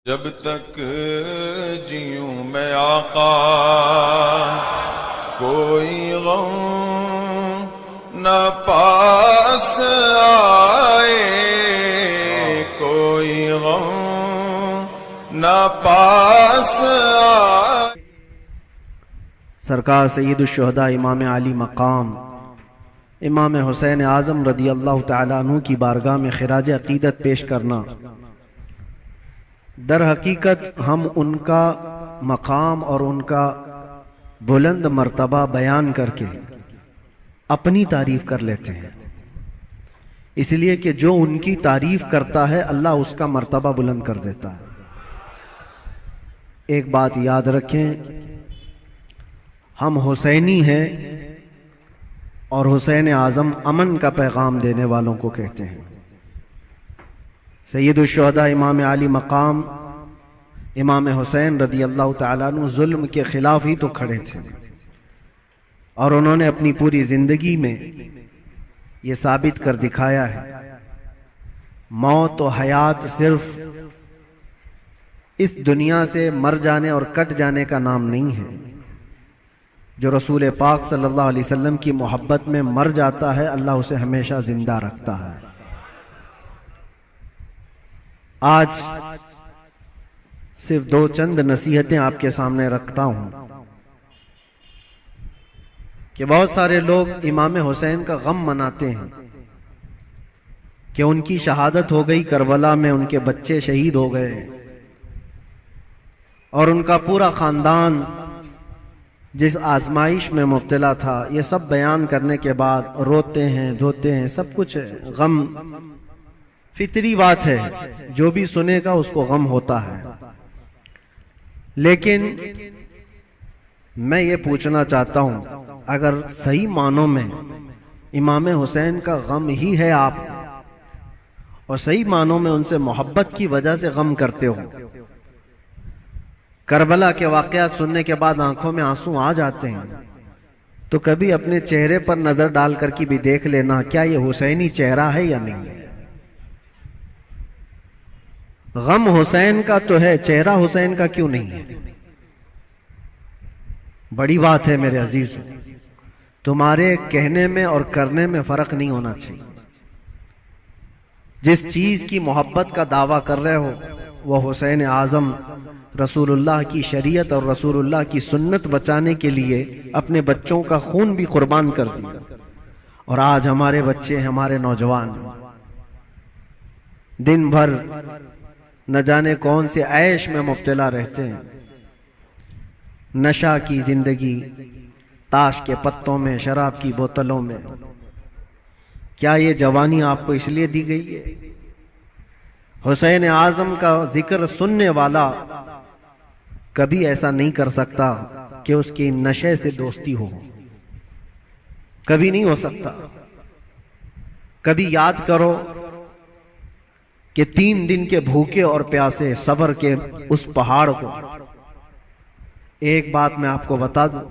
جب تک جیوں میں آقا کوئی غم نہ پاس آئے، کوئی غم نہ پاس آئے۔ سرکار سید الشہداء امام علی مقام امام حسین اعظم رضی اللہ تعالیٰ عنہ کی بارگاہ میں خراج عقیدت پیش کرنا، در حقیقت ہم ان کا مقام اور ان کا بلند مرتبہ بیان کر کے اپنی تعریف کر لیتے ہیں، اس لیے کہ جو ان کی تعریف کرتا ہے اللہ اس کا مرتبہ بلند کر دیتا ہے۔ ایک بات یاد رکھیں، ہم حسینی ہیں اور حسین اعظم امن کا پیغام دینے والوں کو کہتے ہیں۔ سید الشہداء امام علی مقام امام حسین رضی اللہ تعالیٰ عنہ ظلم کے خلاف ہی تو کھڑے تھے، اور انہوں نے اپنی پوری زندگی میں یہ ثابت کر دکھایا ہے، موت و حیات صرف اس دنیا سے مر جانے اور کٹ جانے کا نام نہیں ہے۔ جو رسول پاک صلی اللہ علیہ وسلم کی محبت میں مر جاتا ہے اللہ اسے ہمیشہ زندہ رکھتا ہے۔ آج صرف دو چند نصیحتیں آپ کے سامنے رکھتا ہوں کہ بہت سارے لوگ امام حسین کا غم مناتے ہیں کہ ان کی شہادت ہو گئی کربلا میں، ان کے بچے شہید ہو گئے اور ان کا پورا خاندان جس آزمائش میں مبتلا تھا، یہ سب بیان کرنے کے بعد روتے ہیں، دھوتے ہیں، سب کچھ غم فطری بات ہے، جو بھی سنے گا اس کو غم ہوتا ہے۔ لیکن میں یہ پوچھنا چاہتا ہوں، اگر صحیح معنوں میں امام حسین کا غم ہی ہے آپ، اور صحیح معنوں میں ان سے محبت کی وجہ سے غم کرتے ہو، کربلا کے واقعات سننے کے بعد آنکھوں میں آنسو آ جاتے ہیں، تو کبھی اپنے چہرے پر نظر ڈال کر کے بھی دیکھ لینا، کیا یہ حسینی چہرہ ہے یا نہیں ہے؟ غم حسین کا تو ہے، چہرہ حسین کا کیوں نہیں ہے؟ بڑی بات ہے میرے عزیزوں، تمہارے کہنے میں اور کرنے میں فرق نہیں ہونا چاہیے۔ جس چیز کی محبت کا دعویٰ کر رہے ہو وہ حسین اعظم رسول اللہ کی شریعت اور رسول اللہ کی سنت بچانے کے لیے اپنے بچوں کا خون بھی قربان کر دیا، اور آج ہمارے بچے، ہمارے نوجوان دن بھر نہ جانے کون سے عیش میں مبتلا رہتے ہیں، نشہ کی زندگی، تاش کے پتوں میں، شراب کی بوتلوں میں۔ کیا یہ جوانی آپ کو اس لیے دی گئی ہے؟ حسین اعظم کا ذکر سننے والا کبھی ایسا نہیں کر سکتا کہ اس کی نشے سے دوستی ہو، کبھی نہیں ہو سکتا۔ کبھی یاد کرو کہ 3 دن کے بھوکے اور پیاسے صبر کے اس پہاڑ کو۔ ایک بات میں آپ کو بتا دوں،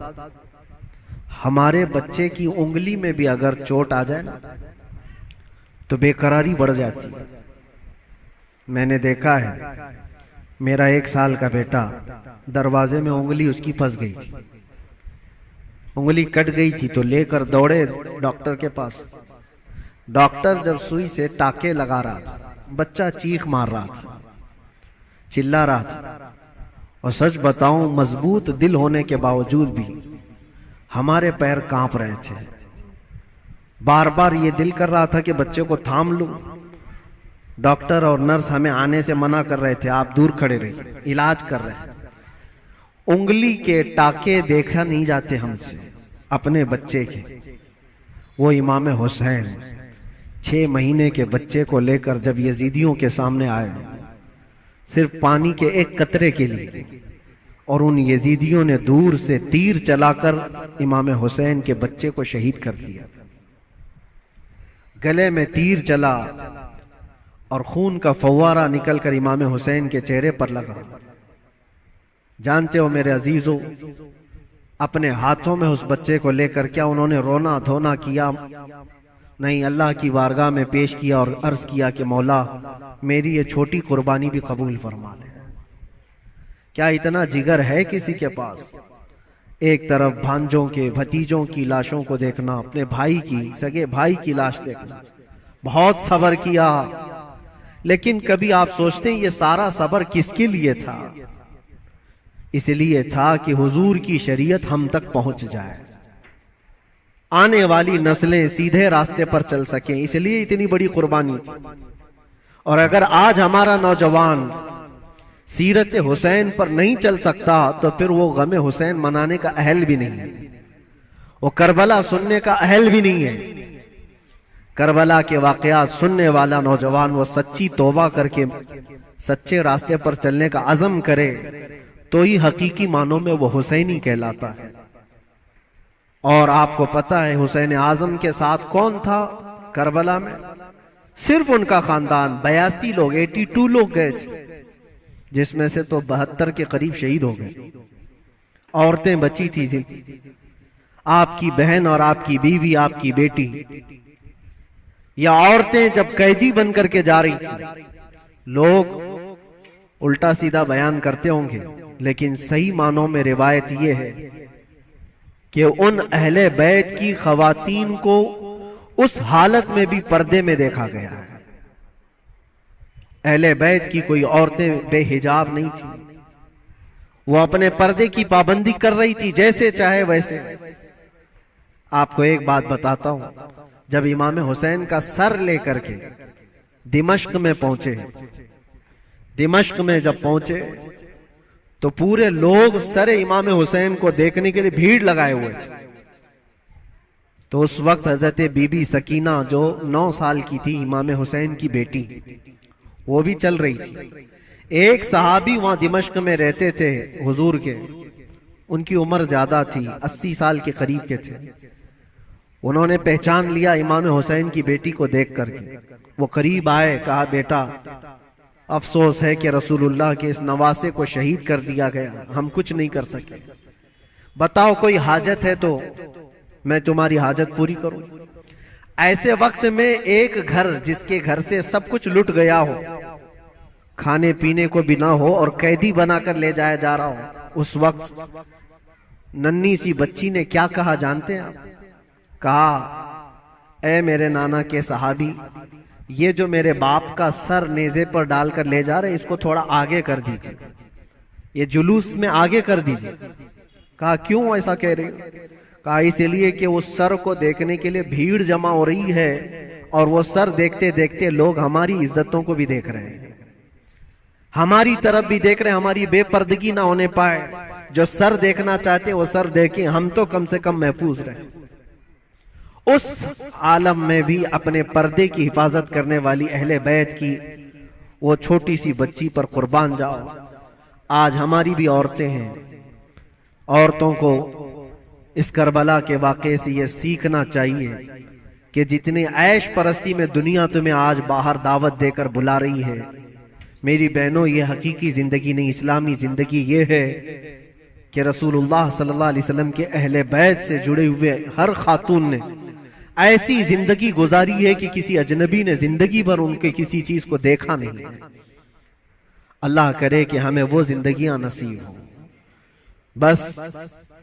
ہمارے بچے کی انگلی میں بھی اگر چوٹ آ جائے نا تو بے قراری بڑھ جاتی ہے۔ میں نے دیکھا ہے، میرا 1 سال کا بیٹا دروازے میں انگلی اس کی پھنس گئی تھی، انگلی کٹ گئی تھی، تو لے کر دوڑے ڈاکٹر کے پاس۔ ڈاکٹر جب سوئی سے ٹاکے لگا رہا تھا، بچہ چیخ مار رہا تھا، چلا رہا تھا، اور سچ بتاؤں مضبوط دل ہونے کے باوجود بھی ہمارے پیر کانپ رہے تھے۔ بار بار یہ دل کر رہا تھا کہ بچے کو تھام لوں۔ ڈاکٹر اور نرس ہمیں آنے سے منع کر رہے تھے، آپ دور کھڑے رہیے، علاج کر رہے ہیں۔ انگلی کے ٹاکے دیکھا نہیں جاتے ہم سے اپنے بچے کے۔ وہ امام حسین 6 مہینے کے بچے کو لے کر جب یزیدیوں کے سامنے آئے، صرف پانی کے ایک قطرے کے لیے، اور ان یزیدیوں نے دور سے تیر چلا کر امام حسین کے بچے کو شہید کر دیا۔ گلے میں تیر چلا اور خون کا فوارہ نکل کر امام حسین کے چہرے پر لگا۔ جانتے ہو میرے عزیزو، اپنے ہاتھوں میں اس بچے کو لے کر کیا انہوں نے رونا دھونا کیا؟ نہیں، اللہ کی بارگاہ میں پیش کیا اور عرض کیا کہ مولا میری یہ چھوٹی قربانی بھی قبول فرما لے۔ کیا اتنا جگر ہے کسی کے پاس؟ ایک طرف بھانجوں کے بھتیجوں کی لاشوں کو دیکھنا، اپنے بھائی کی سگے بھائی کی لاش دیکھنا، بہت صبر کیا، لیکن کبھی آپ سوچتے ہیں یہ سارا صبر کس کے لیے تھا؟ اس لیے تھا کہ حضور کی شریعت ہم تک پہنچ جائے، آنے والی نسلیں سیدھے راستے پر چل سکیں، اس لیے اتنی بڑی قربانی تھی۔ اور اگر آج ہمارا نوجوان سیرت حسین پر نہیں چل سکتا تو پھر وہ غم حسین منانے کا اہل بھی نہیں ہے، وہ کربلا سننے کا اہل بھی نہیں ہے۔ کربلا کے واقعات سننے والا نوجوان وہ سچی توبہ کر کے سچے راستے پر چلنے کا عزم کرے تو ہی حقیقی معنوں میں وہ حسینی کہلاتا ہے۔ اور آپ کو پتہ ہے حسین اعظم کے ساتھ کون تھا کربلا میں؟ صرف ان کا خاندان، 82 لوگ، 82 لوگ گئے تھے، جس میں سے تو 72 کے قریب شہید ہو گئے۔ عورتیں بچی تھی، آپ کی بہن اور آپ کی بیوی، آپ کی بیٹی، یا عورتیں جب قیدی بن کر کے جا رہی تھی۔ لوگ الٹا سیدھا بیان کرتے ہوں گے، لیکن صحیح معنوں میں روایت یہ ہے کہ ان اہل بیت کی خواتین کو اس حالت میں بھی پردے میں دیکھا گیا ہے۔ اہل بیت کی کوئی عورتیں بے حجاب نہیں تھی، وہ اپنے پردے کی پابندی کر رہی تھی، جیسے چاہے ویسے۔ آپ کو ایک بات بتاتا ہوں، جب امام حسین کا سر لے کر کے دمشق میں پہنچے، دمشق میں جب پہنچے تو پورے لوگ سر امام حسین کو دیکھنے کے لیے بھیڑ لگائے ہوئے تھے۔ تو اس وقت حضرت بی بی سکینہ جو 9 سال کی تھی، امام حسین کی بیٹی، وہ بھی چل رہی تھی۔ ایک صحابی وہاں دمشق میں رہتے تھے حضور کے، ان کی عمر زیادہ تھی، 80 سال کے قریب کے تھے۔ انہوں نے پہچان لیا امام حسین کی بیٹی کو دیکھ کر کے، وہ قریب آئے، کہا بیٹا افسوس ہے کہ رسول اللہ کے اس نواسے کو شہید کر دیا گیا، ہم کچھ نہیں کر سکے، بتاؤ کوئی حاجت ہے تو میں تمہاری حاجت پوری کروں۔ ایسے وقت میں ایک گھر جس کے گھر سے سب کچھ لٹ گیا ہو، کھانے پینے کو بھی نہ ہو اور قیدی بنا کر لے جایا جا رہا ہو، اس وقت ننھی سی بچی نے کیا کہا جانتے ہیں آپ؟ کہا اے میرے نانا کے صحابی، یہ جو میرے باپ کا سر نیزے پر ڈال کر لے جا رہے، اس کو تھوڑا آگے کر دیجئے، یہ جلوس میں آگے کر دیجئے۔ کہا کیوں ایسا کہہ رہے ہو؟ کہا اس لیے کہ اس سر کو دیکھنے کے لیے بھیڑ جمع ہو رہی ہے، اور وہ سر دیکھتے دیکھتے لوگ ہماری عزتوں کو بھی دیکھ رہے ہیں، ہماری طرف بھی دیکھ رہے ہیں، ہماری بے پردگی نہ ہونے پائے، جو سر دیکھنا چاہتے وہ سر دیکھیں، ہم تو کم سے کم محفوظ رہیں۔ اس عالم میں بھی اپنے پردے کی حفاظت کرنے والی اہل بیت کی وہ چھوٹی سی بچی پر قربان جاؤ۔ آج ہماری بھی عورتیں ہیں، عورتوں کو اس کربلا کے واقعے سے یہ سیکھنا چاہیے کہ جتنے عیش پرستی میں دنیا تمہیں آج باہر دعوت دے کر بلا رہی ہے، میری بہنوں یہ حقیقی زندگی نہیں، اسلامی زندگی یہ ہے کہ رسول اللہ صلی اللہ علیہ وسلم کے اہل بیت سے جڑے ہوئے ہر خاتون نے ایسی زندگی گزاری ہے کہ کسی اجنبی نے زندگی بھر ان کے کسی چیز کو دیکھا نہیں ہے۔ اللہ کرے کہ ہمیں وہ زندگیاں نصیب ہوں۔ بس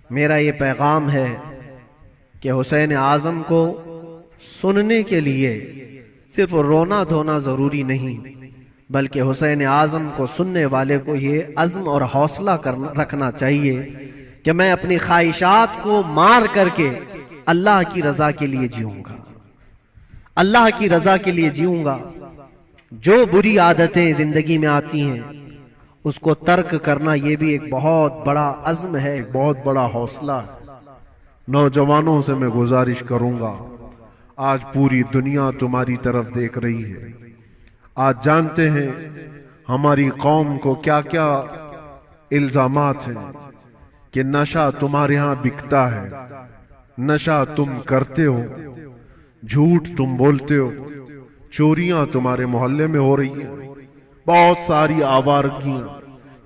میرا یہ پیغام ہے کہ حسین اعظم کو سننے کے لیے صرف رونا دھونا ضروری نہیں، بلکہ حسین اعظم کو سننے والے کو یہ عزم اور حوصلہ رکھنا چاہیے کہ میں اپنی خواہشات کو مار کر کے اللہ کی رضا کے لیے جیوں گا، اللہ کی رضا کے لیے جیوں گا۔ جو بری عادتیں زندگی میں آتی ہیں اس کو ترک کرنا یہ بھی ایک بہت بڑا عزم ہے، ایک بہت بڑا حوصلہ ہے۔ نوجوانوں سے میں گزارش کروں گا، آج پوری دنیا تمہاری طرف دیکھ رہی ہے، آج جانتے ہیں ہماری قوم کو کیا کیا الزامات ہیں کہ نشہ تمہارے ہاں بکتا ہے، نشہ تم کرتے ہو، جھوٹ تم بولتے ہو، چوریاں تمہارے محلے میں ہو رہی ہیں، بہت ساری آوارگیاں،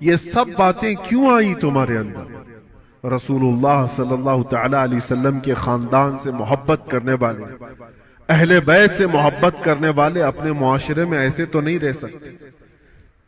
یہ سب باتیں کیوں آئی تمہارے اندر؟ رسول اللہ صلی اللہ تعالی علیہ وسلم کے خاندان سے محبت کرنے والے، اہل بیت سے محبت کرنے والے اپنے معاشرے میں ایسے تو نہیں رہ سکتے۔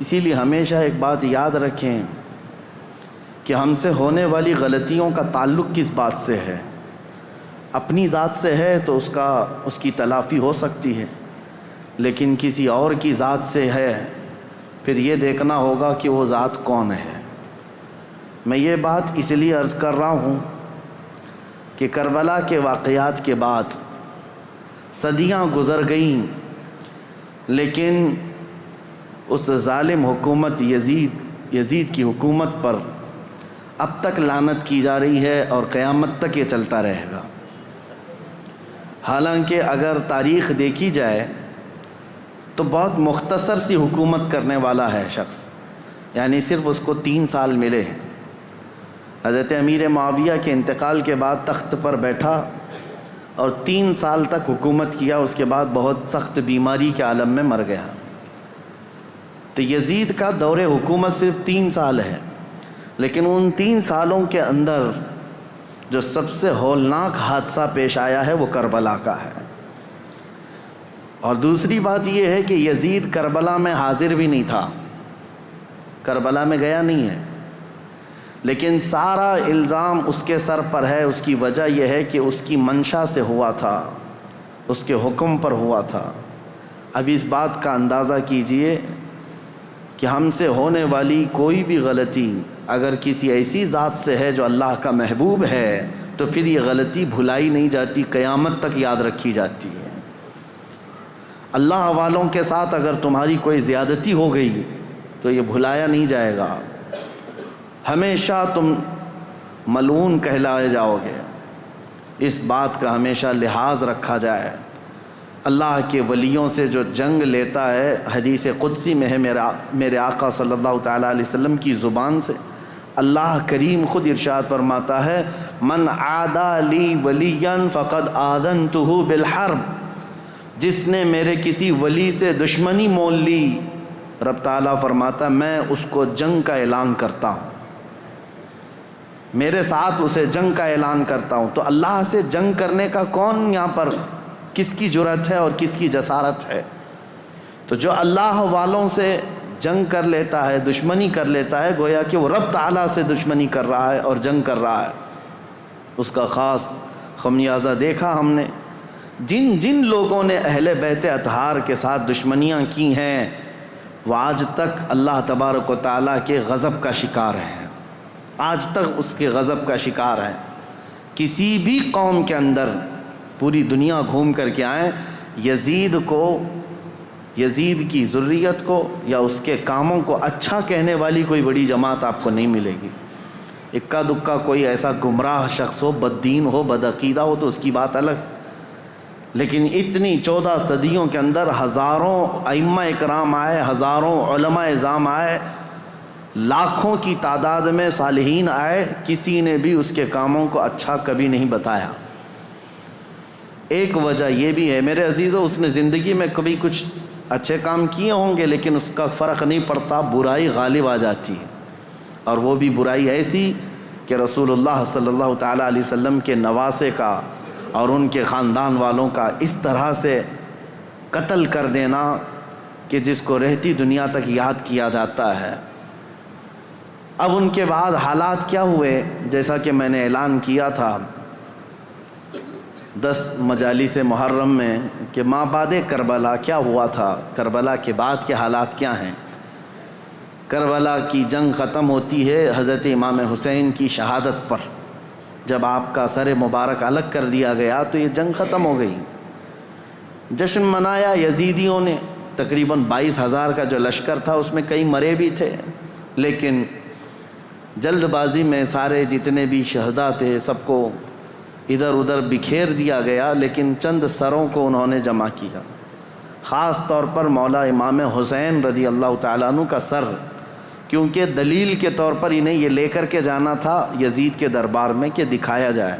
اسی لیے ہمیشہ ایک بات یاد رکھیں کہ ہم سے ہونے والی غلطیوں کا تعلق کس بات سے ہے. اپنی ذات سے ہے تو اس کی تلافی ہو سکتی ہے، لیکن کسی اور کی ذات سے ہے پھر یہ دیکھنا ہوگا کہ وہ ذات کون ہے. میں یہ بات اس لیے عرض کر رہا ہوں کہ کربلا کے واقعات کے بعد صدیاں گزر گئیں، لیکن اس ظالم حکومت یزید کی حکومت پر اب تک لعنت کی جا رہی ہے اور قیامت تک یہ چلتا رہے گا. حالانکہ اگر تاریخ دیکھی جائے تو بہت مختصر سی حکومت کرنے والا ہے شخص، یعنی صرف اس کو 3 سال ملے ہیں. حضرت امیر معاویہ کے انتقال کے بعد تخت پر بیٹھا اور 3 سال تک حکومت کیا، اس کے بعد بہت سخت بیماری کے عالم میں مر گیا. تو یزید کا دور حکومت صرف 3 سال ہے، لیکن ان 3 سالوں کے اندر جو سب سے ہولناک حادثہ پیش آیا ہے وہ کربلا کا ہے. اور دوسری بات یہ ہے کہ یزید کربلا میں حاضر بھی نہیں تھا، کربلا میں گیا نہیں ہے، لیکن سارا الزام اس کے سر پر ہے. اس کی وجہ یہ ہے کہ اس کی منشا سے ہوا تھا، اس کے حکم پر ہوا تھا. اب اس بات کا اندازہ کیجئے کہ ہم سے ہونے والی کوئی بھی غلطی اگر کسی ایسی ذات سے ہے جو اللہ کا محبوب ہے تو پھر یہ غلطی بھلائی نہیں جاتی، قیامت تک یاد رکھی جاتی ہے. اللہ والوں کے ساتھ اگر تمہاری کوئی زیادتی ہو گئی تو یہ بھلایا نہیں جائے گا، ہمیشہ تم ملعون کہلائے جاؤ گے. اس بات کا ہمیشہ لحاظ رکھا جائے. اللہ کے ولیوں سے جو جنگ لیتا ہے، حدیث قدسی میں ہے میرے آقا صلی اللہ تعالیٰ علیہ وسلم کی زبان سے اللہ کریم خود ارشاد فرماتا ہے، من عادى لی ولیا فقد آذنتہ بالحرب. جس نے میرے کسی ولی سے دشمنی مول لی، رب تعالیٰ فرماتا میں اس کو جنگ کا اعلان کرتا ہوں، میرے ساتھ اسے جنگ کا اعلان کرتا ہوں. تو اللہ سے جنگ کرنے کا کون یہاں پر کس کی جرأت ہے اور کس کی جسارت ہے؟ تو جو اللہ والوں سے جنگ کر لیتا ہے، دشمنی کر لیتا ہے، گویا کہ وہ رب تعالیٰ سے دشمنی کر رہا ہے اور جنگ کر رہا ہے. اس کا خاص خمیازہ دیکھا ہم نے. جن لوگوں نے اہل بیت اطہار کے ساتھ دشمنیاں کی ہیں وہ آج تک اللہ تبارک و تعالیٰ کے غضب کا شکار ہیں، آج تک اس کے غضب کا شکار ہیں. کسی بھی قوم کے اندر پوری دنیا گھوم کر کے آئیں، یزید کی ذریت کو یا اس کے کاموں کو اچھا کہنے والی کوئی بڑی جماعت آپ کو نہیں ملے گی. اکا دکا کوئی ایسا گمراہ شخص ہو، بددین ہو، بدعقیدہ ہو تو اس کی بات الگ، لیکن اتنی 14 صدیوں کے اندر ہزاروں ائمہ اکرام آئے، ہزاروں علماء اعظام آئے، لاکھوں کی تعداد میں صالحین آئے، کسی نے بھی اس کے کاموں کو اچھا کبھی نہیں بتایا. ایک وجہ یہ بھی ہے میرے عزیزو، اس نے زندگی میں کبھی کچھ اچھے کام کیے ہوں گے لیکن اس کا فرق نہیں پڑتا، برائی غالب آ جاتی ہے. اور وہ بھی برائی ایسی کہ رسول اللہ صلی اللہ تعالیٰ علیہ وسلم کے نواسے کا اور ان کے خاندان والوں کا اس طرح سے قتل کر دینا کہ جس کو رہتی دنیا تک یاد کیا جاتا ہے. اب ان کے بعد حالات کیا ہوئے، جیسا کہ میں نے اعلان کیا تھا 10 مجالس محرم میں کہ ما بعد کربلا کیا ہوا تھا، کربلا کے بعد کے حالات کیا ہیں. کربلا کی جنگ ختم ہوتی ہے حضرت امام حسین کی شہادت پر. جب آپ کا سر مبارک الگ کر دیا گیا تو یہ جنگ ختم ہو گئی. جشن منایا یزیدیوں نے، تقریباً 22,000 کا جو لشکر تھا اس میں کئی مرے بھی تھے، لیکن جلد بازی میں سارے جتنے بھی شہداء تھے سب کو ادھر ادھر بکھیر دیا گیا، لیکن چند سروں کو انہوں نے جمع کیا. خاص طور پر مولا امام حسین رضی اللہ تعالیٰ عنہ کا سر، کیونکہ دلیل کے طور پر انہیں یہ لے کر کے جانا تھا یزید کے دربار میں کہ دکھایا جائے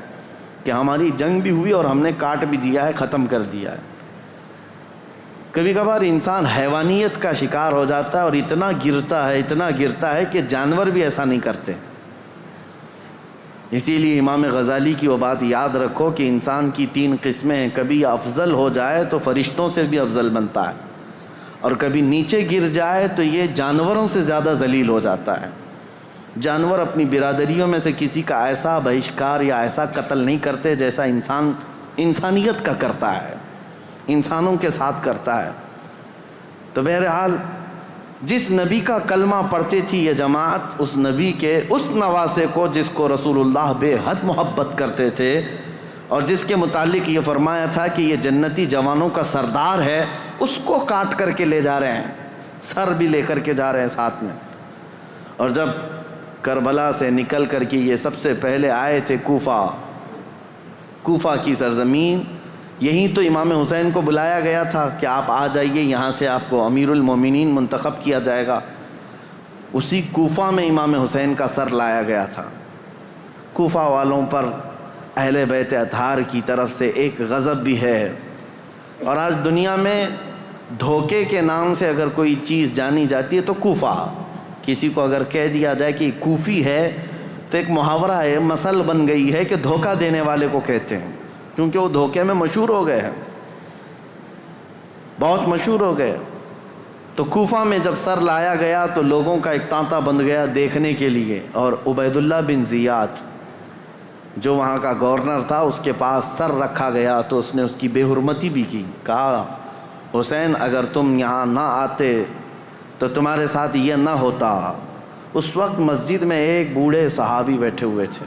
کہ ہماری جنگ بھی ہوئی اور ہم نے کاٹ بھی دیا ہے، ختم کر دیا ہے. کبھی کبھار انسان حیوانیت کا شکار ہو جاتا ہے اور اتنا گرتا ہے کہ جانور بھی ایسا نہیں کرتے. اسی لیے امام غزالی کی وہ بات یاد رکھو کہ انسان کی 3 قسمیں ہیں، کبھی افضل ہو جائے تو فرشتوں سے بھی افضل بنتا ہے، اور کبھی نیچے گر جائے تو یہ جانوروں سے زیادہ ذلیل ہو جاتا ہے۔ جانور اپنی برادریوں میں سے کسی کا ایسا بہشکار یا ایسا قتل نہیں کرتے جیسا انسان انسانیت کا کرتا ہے، انسانوں کے ساتھ کرتا ہے۔ تو بہرحال جس نبی کا کلمہ پڑھتی تھی یہ جماعت، اس نبی کے اس نواسے کو جس کو رسول اللہ بے حد محبت کرتے تھے اور جس کے متعلق یہ فرمایا تھا کہ یہ جنتی جوانوں کا سردار ہے، اس کو کاٹ کر کے لے جا رہے ہیں، سر بھی لے کر کے جا رہے ہیں ساتھ میں۔ اور جب کربلا سے نکل کر کے یہ سب سے پہلے آئے تھے کوفہ کی سرزمین، یہیں تو امام حسین کو بلایا گیا تھا کہ آپ آ جائیے، یہاں سے آپ کو امیر المومنین منتخب کیا جائے گا۔ اسی کوفہ میں امام حسین کا سر لایا گیا تھا۔ کوفہ والوں پر اہل بیت اطہار کی طرف سے ایک غضب بھی ہے، اور آج دنیا میں دھوکے کے نام سے اگر کوئی چیز جانی جاتی ہے تو کوفہ، کسی کو اگر کہہ دیا جائے کہ کوفی ہے تو ایک محاورہ ہے، مثل بن گئی ہے کہ دھوکہ دینے والے کو کہتے ہیں، کیونکہ وہ دھوکے میں مشہور ہو گئے ہیں، بہت مشہور ہو گئے۔ تو کوفہ میں جب سر لایا گیا تو لوگوں کا ایک تانتا بند گیا دیکھنے کے لیے، اور عبید اللہ بن زیاد جو وہاں کا گورنر تھا اس کے پاس سر رکھا گیا تو اس نے اس کی بے حرمتی بھی کی، کہا حسین اگر تم یہاں نہ آتے تو تمہارے ساتھ یہ نہ ہوتا۔ اس وقت مسجد میں ایک بوڑھے صحابی بیٹھے ہوئے تھے،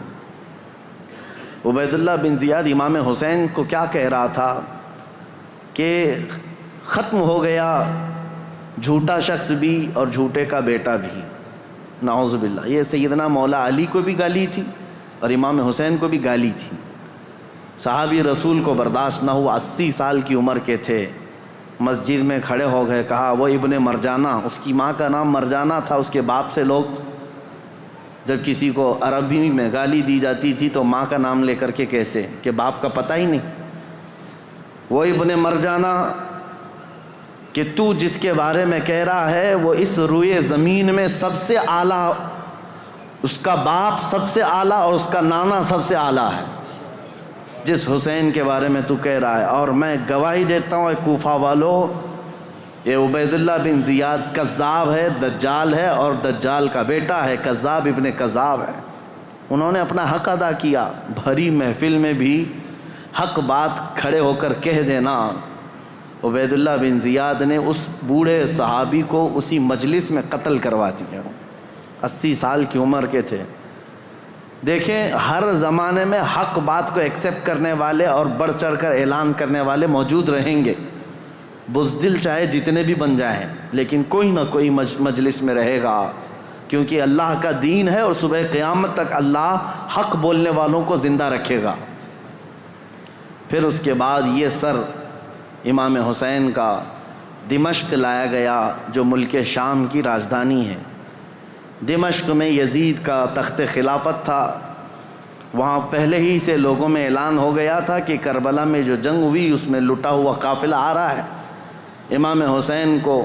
عبید اللہ بن زیاد امام حسین کو کیا کہہ رہا تھا کہ ختم ہو گیا جھوٹا شخص بھی اور جھوٹے کا بیٹا بھی، نعوذ باللہ۔ یہ سیدنا مولا علی کو بھی گالی تھی اور امام حسین کو بھی گالی تھی۔ صحابی رسول کو برداشت نہ ہوا، 80 سال کی عمر کے تھے، مسجد میں کھڑے ہو گئے، کہا وہ ابن مرجانہ، اس کی ماں کا نام مرجانہ تھا، اس کے باپ سے لوگ جب کسی کو عربی میں گالی دی جاتی تھی تو ماں کا نام لے کر کے کہتے کہ باپ کا پتہ ہی نہیں۔ وہ ابن مرجانہ کہ تو جس کے بارے میں کہہ رہا ہے وہ اس روئے زمین میں سب سے اعلیٰ، اس کا باپ سب سے اعلیٰ اور اس کا نانا سب سے اعلیٰ ہے، جس حسین کے بارے میں تو کہہ رہا ہے۔ اور میں گواہی دیتا ہوں اے کوفہ والو، یہ عبید اللہ بن زیاد کذاب ہے، دجال ہے اور دجال کا بیٹا ہے، کذاب ابن کذاب ہے۔ انہوں نے اپنا حق ادا کیا، بھری محفل میں بھی حق بات کھڑے ہو کر کہہ دینا۔ عبید اللہ بن زیاد نے اس بوڑھے صحابی کو اسی مجلس میں قتل کروا دیا، 80 سال کی عمر کے تھے۔ دیکھیں ہر زمانے میں حق بات کو ایکسیپٹ کرنے والے اور بڑھ چڑھ کر اعلان کرنے والے موجود رہیں گے، بزدل چاہے جتنے بھی بن جائیں، لیکن کوئی نہ کوئی مجلس میں رہے گا، کیونکہ اللہ کا دین ہے اور صبح قیامت تک اللہ حق بولنے والوں کو زندہ رکھے گا۔ پھر اس کے بعد یہ سر امام حسین کا دمشق لایا گیا جو ملک شام کی راجدھانی ہے۔ دمشق میں یزید کا تخت خلافت تھا، وہاں پہلے ہی سے لوگوں میں اعلان ہو گیا تھا کہ کربلا میں جو جنگ ہوئی اس میں لٹا ہوا قافلہ آ رہا ہے، امام حسین کو،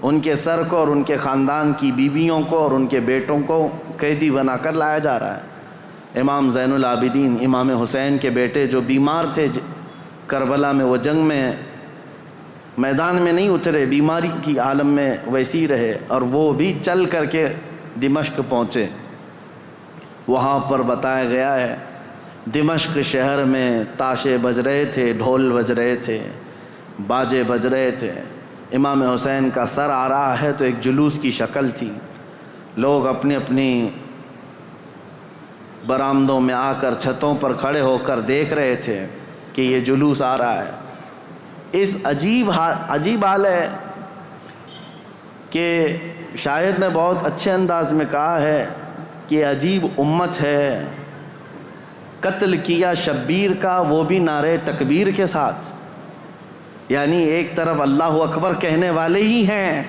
ان کے سر کو اور ان کے خاندان کی بیویوں کو اور ان کے بیٹوں کو قیدی بنا کر لایا جا رہا ہے۔ امام زین العابدین امام حسین کے بیٹے جو بیمار تھے کربلا میں، وہ جنگ میں میدان میں نہیں اترے، بیماری کی عالم میں ویسی رہے، اور وہ بھی چل کر کے دمشق پہنچے۔ وہاں پر بتایا گیا ہے دمشق شہر میں تاشے بج رہے تھے، ڈھول بج رہے تھے، باجے بج رہے تھے، امام حسین کا سر آ رہا ہے تو ایک جلوس کی شکل تھی، لوگ اپنی اپنی برآمدوں میں آ کر چھتوں پر کھڑے ہو کر دیکھ رہے تھے کہ یہ جلوس آ رہا ہے۔ اس عجیب حال ہے کہ شاعر نے بہت اچھے انداز میں کہا ہے کہ عجیب امت ہے، قتل کیا شبیر کا وہ بھی نعرے تکبیر کے ساتھ، یعنی ایک طرف اللہ اکبر کہنے والے ہی ہیں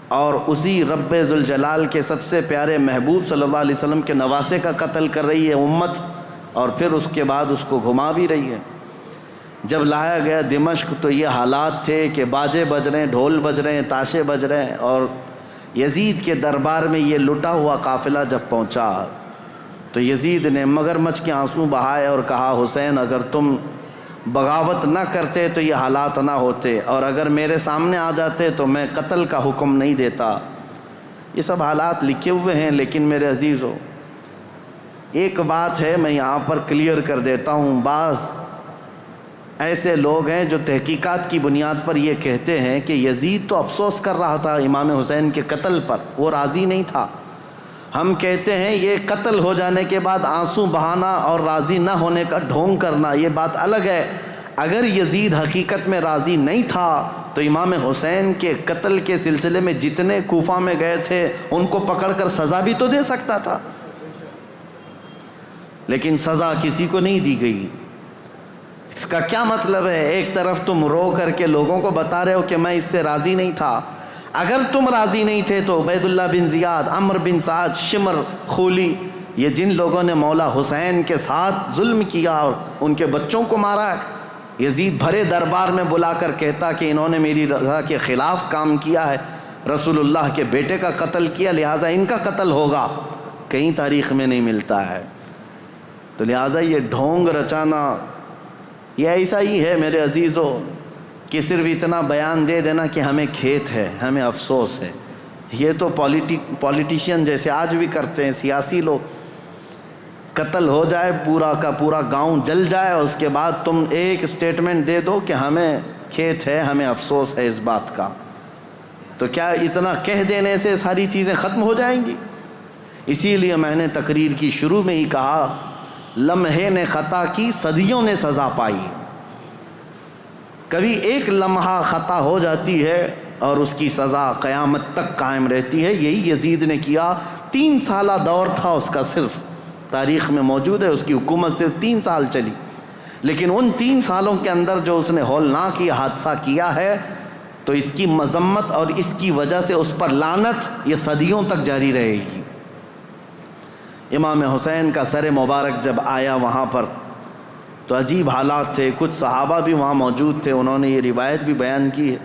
اور اسی رب ذوالجلال کے سب سے پیارے محبوب صلی اللہ علیہ وسلم کے نواسے کا قتل کر رہی ہے امت، اور پھر اس کے بعد اس کو گھما بھی رہی ہے۔ جب لایا گیا دمشق تو یہ حالات تھے کہ باجے بج رہے ہیں، ڈھول بج رہے ہیں، تاشے بج رہے ہیں، اور یزید کے دربار میں یہ لٹا ہوا قافلہ جب پہنچا تو یزید نے مگرمچھ کے آنسو بہائے اور کہا حسین اگر تم بغاوت نہ کرتے تو یہ حالات نہ ہوتے، اور اگر میرے سامنے آ جاتے تو میں قتل کا حکم نہیں دیتا۔ یہ سب حالات لکھے ہوئے ہیں، لیکن میرے عزیزو ایک بات ہے میں یہاں پر کلیئر کر دیتا ہوں۔ بعض ایسے لوگ ہیں جو تحقیقات کی بنیاد پر یہ کہتے ہیں کہ یزید تو افسوس کر رہا تھا امام حسین کے قتل پر، وہ راضی نہیں تھا۔ ہم کہتے ہیں یہ قتل ہو جانے کے بعد آنسو بہانا اور راضی نہ ہونے کا ڈھونگ کرنا یہ بات الگ ہے۔ اگر یزید حقیقت میں راضی نہیں تھا تو امام حسین کے قتل کے سلسلے میں جتنے کوفہ میں گئے تھے ان کو پکڑ کر سزا بھی تو دے سکتا تھا، لیکن سزا کسی کو نہیں دی گئی۔ اس کا کیا مطلب ہے؟ ایک طرف تم رو کر کے لوگوں کو بتا رہے ہو کہ میں اس سے راضی نہیں تھا۔ اگر تم راضی نہیں تھے تو عبید اللہ بن زیاد، عمرو بن سعد، شمر، خولی، یہ جن لوگوں نے مولا حسین کے ساتھ ظلم کیا اور ان کے بچوں کو مارا ہے، یزید بھرے دربار میں بلا کر کہتا کہ انہوں نے میری رضا کے خلاف کام کیا ہے، رسول اللہ کے بیٹے کا قتل کیا، لہٰذا ان کا قتل ہوگا، کہیں تاریخ میں نہیں ملتا ہے۔ تو لہٰذا یہ ڈھونگ رچانا یہ ایسا ہی ہے میرے عزیزو کہ صرف اتنا بیان دے دینا کہ ہمیں کھیت ہے، ہمیں افسوس ہے۔ یہ تو پولیٹیشین جیسے آج بھی کرتے ہیں، سیاسی لوگ، قتل ہو جائے، پورا کا پورا گاؤں جل جائے، اور اس کے بعد تم ایک اسٹیٹمنٹ دے دو کہ ہمیں کھیت ہے، ہمیں افسوس ہے اس بات کا۔ تو کیا اتنا کہہ دینے سے ساری چیزیں ختم ہو جائیں گی؟ اسی لیے میں نے تقریر کی شروع میں ہی کہا، لمحے نے خطا کی صدیوں نے سزا پائی۔ کبھی ایک لمحہ خطا ہو جاتی ہے اور اس کی سزا قیامت تک قائم رہتی ہے۔ یہی یزید نے کیا۔ 3 سالہ دور تھا اس کا، صرف تاریخ میں موجود ہے، اس کی حکومت صرف 3 سال چلی، لیکن ان 3 سالوں کے اندر جو اس نے ہولناک یہ حادثہ کیا ہے، تو اس کی مذمت اور اس کی وجہ سے اس پر لعنت یہ صدیوں تک جاری رہے گی۔ امام حسین کا سر مبارک جب آیا وہاں پر تو عجیب حالات تھے۔ کچھ صحابہ بھی وہاں موجود تھے، انہوں نے یہ روایت بھی بیان کی ہے۔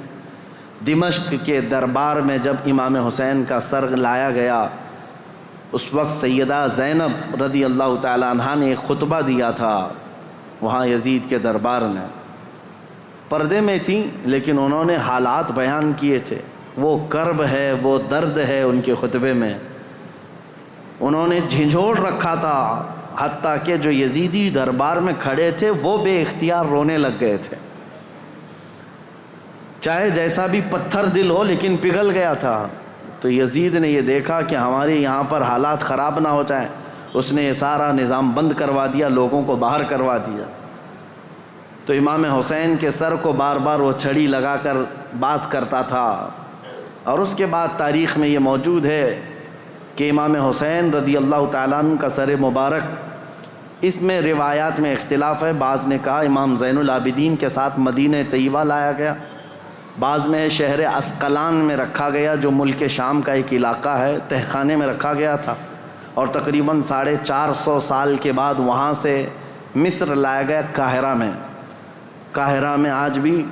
دمشق کے دربار میں جب امام حسین کا سر لایا گیا، اس وقت سیدہ زینب رضی اللہ تعالی عنہا نے ایک خطبہ دیا تھا وہاں یزید کے دربار میں، پردے میں تھیں لیکن انہوں نے حالات بیان کیے تھے۔ وہ کرب ہے، وہ درد ہے ان کے خطبے میں، انہوں نے جھنجھوڑ رکھا تھا، حتیٰ کہ جو یزیدی دربار میں کھڑے تھے وہ بے اختیار رونے لگ گئے تھے، چاہے جیسا بھی پتھر دل ہو لیکن پگھل گیا تھا۔ تو یزید نے یہ دیکھا کہ ہمارے یہاں پر حالات خراب نہ ہو جائیں، اس نے یہ سارا نظام بند کروا دیا، لوگوں کو باہر کروا دیا۔ تو امام حسین کے سر کو بار بار وہ چھڑی لگا کر بات کرتا تھا، اور اس کے بعد تاریخ میں یہ موجود ہے کہ امام حسین رضی اللہ تعالیٰ عنہ کا سر مبارک، اس میں روایات میں اختلاف ہے۔ بعض نے کہا امام زین العابدین کے ساتھ مدینہ طیبہ لایا گیا، بعض میں شہر عسقلان میں رکھا گیا جو ملک شام کا ایک علاقہ ہے، تہخانے میں رکھا گیا تھا، اور تقریباً 450 سال کے بعد وہاں سے مصر لایا گیا قاہرہ میں۔ قاہرہ میں آج بھی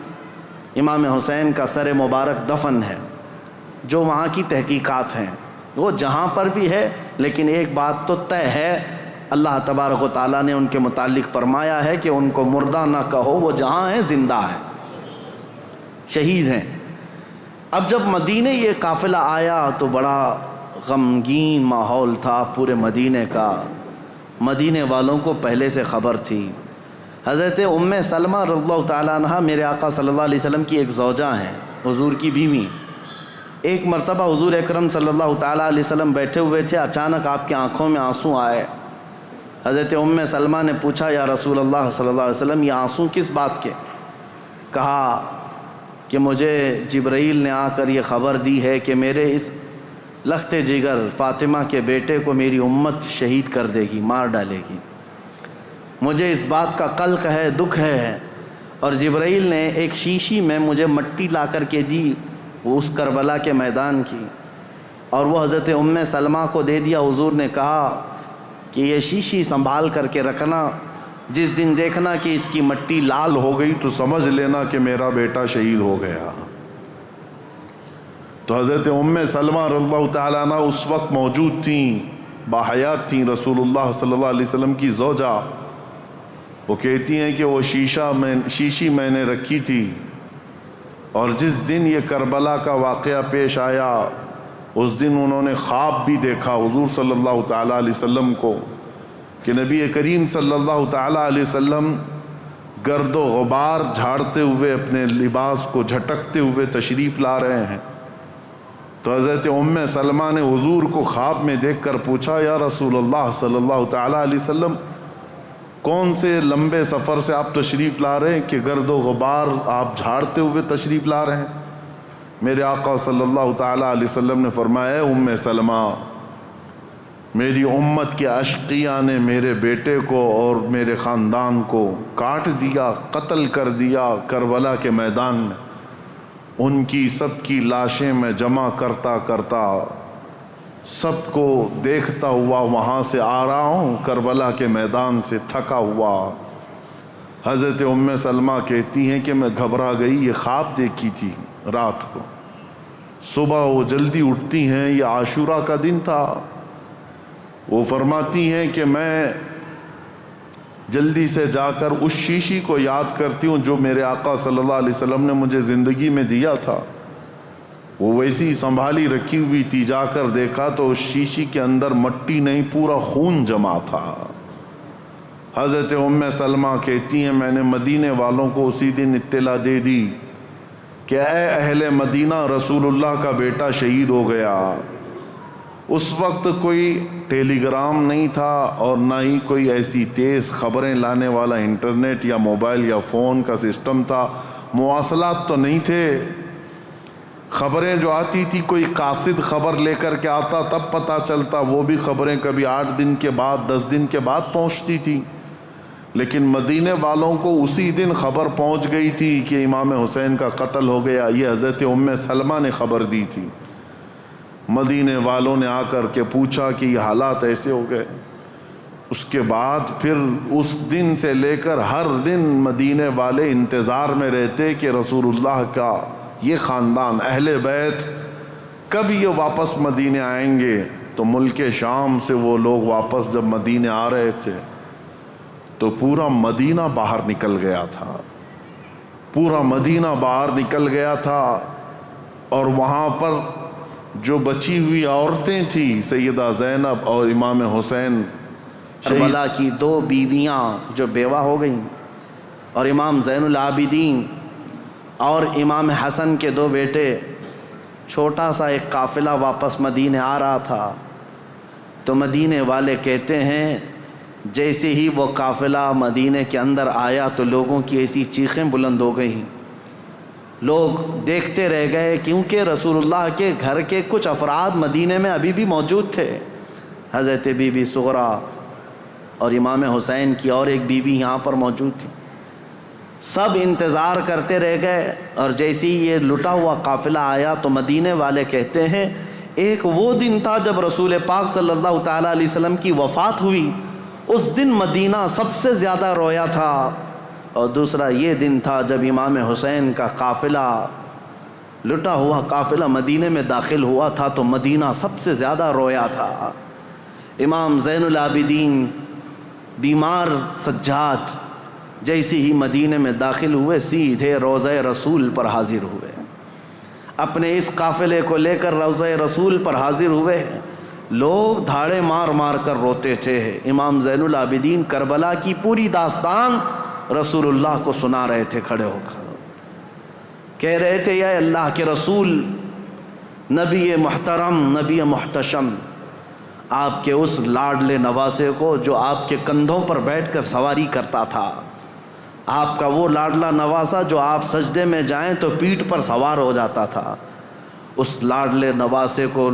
امام حسین کا سر مبارک دفن ہے۔ جو وہاں کی تحقیقات ہیں وہ جہاں پر بھی ہے، لیکن ایک بات تو طے ہے، اللہ تبارک و تعالیٰ نے ان کے متعلق فرمایا ہے کہ ان کو مردہ نہ کہو، وہ جہاں ہیں زندہ ہیں، شہید ہیں۔ اب جب مدینے یہ قافلہ آیا تو بڑا غمگین ماحول تھا پورے مدینے کا۔ مدینے والوں کو پہلے سے خبر تھی۔ حضرت ام سلمہ رضی اللہ تعالیٰ عنہ میرے آقا صلی اللہ علیہ وسلم کی ایک زوجہ ہیں، حضور کی بیوی۔ ایک مرتبہ حضور اکرم صلی اللہ تعالیٰ علیہ وسلم بیٹھے ہوئے تھے، اچانک آپ کی آنکھوں میں آنسو آئے۔ حضرت ام سلمہ نے پوچھا یا رسول اللہ صلی اللہ علیہ وسلم یہ آنسو کس بات کے؟ کہا کہ مجھے جبرائیل نے آ کر یہ خبر دی ہے کہ میرے اس لخت جگر فاطمہ کے بیٹے کو میری امت شہید کر دے گی، مار ڈالے گی، مجھے اس بات کا قلق ہے، دکھ ہے۔ اور جبرائیل نے ایک شیشی میں مجھے مٹی لا کر کے دی، وہ اس کربلا کے میدان کی، اور وہ حضرت ام سلمہ کو دے دیا۔ حضور نے کہا کہ یہ شیشی سنبھال کر کے رکھنا، جس دن دیکھنا کہ اس کی مٹی لال ہو گئی تو سمجھ لینا کہ میرا بیٹا شہید ہو گیا۔ تو حضرت ام سلمہ رضی اللہ تعالیٰ عنہ اس وقت موجود تھیں، باحیات تھیں، رسول اللہ صلی اللہ علیہ وسلم کی زوجہ۔ وہ کہتی ہیں کہ وہ شیشی میں نے رکھی تھی، اور جس دن یہ کربلا کا واقعہ پیش آیا اس دن انہوں نے خواب بھی دیکھا حضور صلی اللہ تعالیٰ علیہ وسلم کو کہ نبی کریم صلی اللہ تعالیٰ علیہ وسلم گرد و غبار جھاڑتے ہوئے اپنے لباس کو جھٹکتے ہوئے تشریف لا رہے ہیں۔ تو حضرت ام سلمہ نے حضور کو خواب میں دیکھ کر پوچھا، یا رسول اللہ صلی اللہ تعالیٰ علیہ وسلم، کون سے لمبے سفر سے آپ تشریف لا رہے ہیں کہ گرد و غبار آپ جھاڑتے ہوئے تشریف لا رہے ہیں؟ میرے آقا صلی اللہ تعالیٰ علیہ وسلم نے فرمایا، ام سلمہ، میری امت کے اشقیاء نے میرے بیٹے کو اور میرے خاندان کو کاٹ دیا، قتل کر دیا کربلا کے میدان میں۔ ان کی سب کی لاشیں میں جمع کرتا کرتا سب کو دیکھتا ہوا وہاں سے آ رہا ہوں، کربلا کے میدان سے تھکا ہوا۔ حضرت ام سلمہ کہتی ہیں کہ میں گھبرا گئی، یہ خواب دیکھی تھی رات کو۔ صبح وہ جلدی اٹھتی ہیں، یہ عاشورہ کا دن تھا، وہ فرماتی ہیں کہ میں جلدی سے جا کر اس شیشی کو یاد کرتی ہوں جو میرے آقا صلی اللہ علیہ وسلم نے مجھے زندگی میں دیا تھا، وہ ویسی سنبھالی رکھی ہوئی تھی۔ جا کر دیکھا تو اس شیشی کے اندر مٹی نہیں، پورا خون جمع تھا۔ حضرت ام سلمہ کہتی ہیں میں نے مدینے والوں کو اسی دن اطلاع دے دی کہ اے اہل مدینہ، رسول اللہ کا بیٹا شہید ہو گیا۔ اس وقت کوئی ٹیلی گرام نہیں تھا اور نہ ہی کوئی ایسی تیز خبریں لانے والا انٹرنیٹ یا موبائل یا فون کا سسٹم تھا، مواصلات تو نہیں تھے۔ خبریں جو آتی تھی کوئی قاصد خبر لے کر کے آتا تب پتہ چلتا، وہ بھی خبریں کبھی 8 دن کے بعد 10 دن کے بعد پہنچتی تھی، لیکن مدینے والوں کو اسی دن خبر پہنچ گئی تھی کہ امام حسین کا قتل ہو گیا۔ یہ حضرت ام سلمہ نے خبر دی تھی۔ مدینے والوں نے آ کر کے پوچھا کہ یہ حالات ایسے ہو گئے۔ اس کے بعد پھر اس دن سے لے کر ہر دن مدینے والے انتظار میں رہتے کہ رسول اللہ کا یہ خاندان اہل بیت کب یہ واپس مدینے آئیں گے۔ تو ملک شام سے وہ لوگ واپس جب مدینے آ رہے تھے تو پورا مدینہ باہر نکل گیا تھا، پورا مدینہ باہر نکل گیا تھا، اور وہاں پر جو بچی ہوئی عورتیں تھیں سیدہ زینب اور امام حسین، کربلا کی 2 بیویاں جو بیوہ ہو گئیں، اور امام زین العابدین اور امام حسن کے 2 بیٹے، چھوٹا سا ایک قافلہ واپس مدینے آ رہا تھا۔ تو مدینے والے کہتے ہیں جیسے ہی وہ قافلہ مدینے کے اندر آیا تو لوگوں کی ایسی چیخیں بلند ہو گئیں، لوگ دیکھتے رہ گئے، کیونکہ رسول اللہ کے گھر کے کچھ افراد مدینے میں ابھی بھی موجود تھے۔ حضرت بی بی سغرا اور امام حسین کی اور ایک بیوی یہاں پر موجود تھی۔ سب انتظار کرتے رہ گئے، اور جیسے ہی یہ لٹا ہوا قافلہ آیا تو مدینے والے کہتے ہیں ایک وہ دن تھا جب رسول پاک صلی اللہ تعالیٰ علیہ وسلم کی وفات ہوئی، اس دن مدینہ سب سے زیادہ رویا تھا، اور دوسرا یہ دن تھا جب امام حسین کا قافلہ، لٹا ہوا قافلہ مدینے میں داخل ہوا تھا تو مدینہ سب سے زیادہ رویا تھا۔ امام زین العابدین بیمار سجاد جیسے ہی مدینے میں داخل ہوئے سیدھے روضہ رسول پر حاضر ہوئے، اپنے اس قافلے کو لے کر روضہ رسول پر حاضر ہوئے۔ لوگ دھاڑے مار مار کر روتے تھے۔ امام زین العابدین کربلا کی پوری داستان رسول اللہ کو سنا رہے تھے، کھڑے ہو کر کہہ رہے تھے یا اللہ کے رسول، نبی محترم، نبی محتشم، آپ کے اس لاڈلے نواسے کو جو آپ کے کندھوں پر بیٹھ کر سواری کرتا تھا، آپ کا وہ لاڈلا نواسا جو آپ سجدے میں جائیں تو پیٹھ پر سوار ہو جاتا تھا، اس لاڈلے نواسے کو